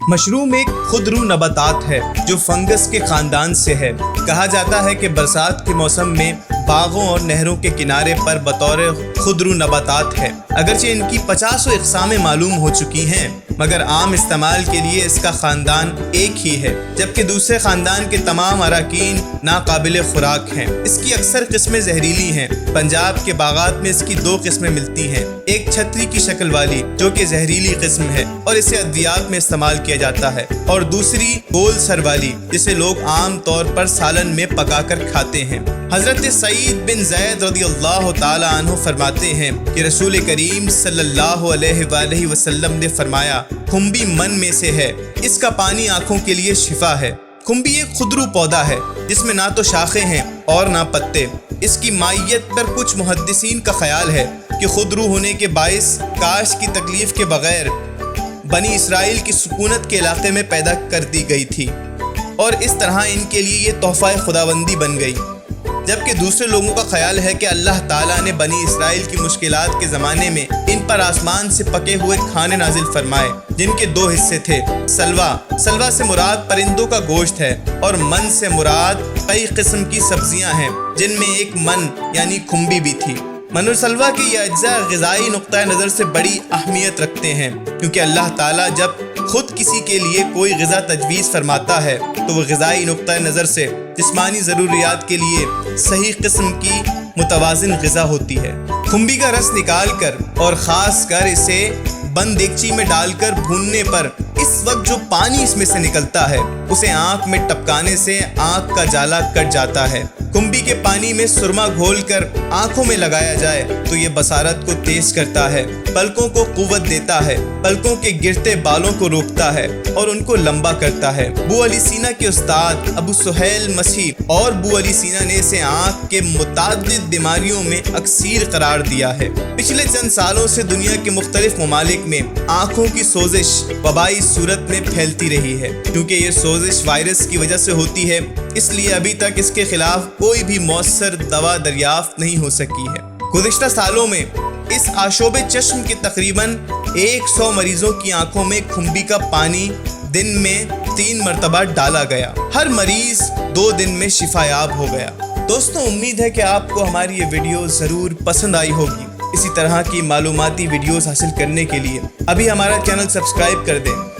Mushroom एक खुदरू नबातात है जो फंगस के खानदान से है। कहा जाता है कि बरसात के मौसम में बागों और नहरों के किनारे पर बतौर खुदरू नबातात है। अगरचे इनकी 50 इक़सामें मालूम हो चुकी हैं, मगर आम इस्तेमाल के लिए इसका ख़ानदान एक ही है, जबकि दूसरे ख़ानदान के तमाम अराकीन नाकाबिल खुराक हैं। इसकी अक्सर किस्में जहरीली हैं। पंजाब के बागात में इसकी 2 किस्में मिलती हैं, एक छतरी की शक्ल वाली जो कि जहरीली किस्म है और इसे अद्वियात में इस्तेमाल किया जाता है, और दूसरी गोल सर वाली जिसे लोग आम तौर पर सालन में पकाकर खाते हैं। हज़रत सईद बिन ज़ैद रज़ियल्लाहु ताला अन्हु फरमाते हैं कि रसूल करीम सल्लल्लाहु अलैहि वसल्लम ने फरमाया, खुम्बी मन में से है, इसका पानी आँखों के लिए शिफा है। खुम्बी एक खुदरू पौधा है जिसमें ना तो शाखें हैं और ना पत्ते। इसकी माइयत पर कुछ मुहद्दिसीन का ख्याल है कि खुदरू होने के बाइस काश की तकलीफ के बगैर बनी इसराइल की सुकूनत के इलाके में पैदा कर दी गई थी और इस तरह इनके लिए ये तोहफ़ा खुदाबंदी बन गई। जबकि दूसरे लोगों का ख्याल है कि अल्लाह ताला ने बनी इसराइल की मुश्किलात के ज़माने में इन पर आसमान से पके हुए खाने नाजिल फरमाए, जिनके 2 हिस्से थे। सलवा से मुराद परिंदों का गोश्त है और मन से मुराद कई किस्म की सब्जियां हैं, जिनमें एक मन यानी खुम्बी भी थी। मन और सलवा के ये अज्जा ग़िज़ाई नुक्ता नज़र से बड़ी अहमियत रखते हैं, क्योंकि अल्लाह ताला जब खुद किसी के लिए कोई ग़िज़ा तजवीज़ फरमाता है तो वह ग़िज़ाई नुक्ता नज़र से जिस्मानी ज़रूरियात के लिए सही किस्म की मुतवाज़िन ग़िज़ा होती है। खुम्बी का रस निकाल कर और ख़ास कर इसे बंद देगची में डालकर भूनने पर इस वक्त जो पानी इसमें से निकलता है उसे आँख में टपकाने से आँख का जाला कट जाता है। खुम्बी के पानी में सुरमा घोलकर आँखों में लगाया जाए तो ये बसारत को तेज करता है, पलकों को कुव्वत देता है, पलकों के गिरते बालों को रोकता है और उनको लंबा करता है। बू अली सीना के उस्ताद अबू सुहैल मसीह और बू अली सीना ने इसे आँख के मुतादिद बीमारियों में अक्सीर करार दिया है। पिछले चंद सालों से दुनिया के मुख्तलिफ ममालिक में आँखों की सोजिश वबाई सूरत में फैलती रही है। क्योंकि ये सोजिश वायरस की वजह से होती है, इसलिए अभी तक इसके खिलाफ कोई भी मौसर दवा दरियाफ्त नहीं हो सकी है। गुज़िश्ता सालों में इस आशोबे चश्म के तकरीबन 100 मरीजों की आंखों में खुम्बी का पानी दिन में 3 मरतबा डाला गया। हर मरीज 2 दिन में शिफायाब हो गया। दोस्तों, उम्मीद है कि आपको हमारी ये वीडियो ज़रूर पसंद आई होगी। इसी तरह की मालूमाती वीडियोस हासिल करने के लिए अभी हमारा चैनल सब्सक्राइब कर दें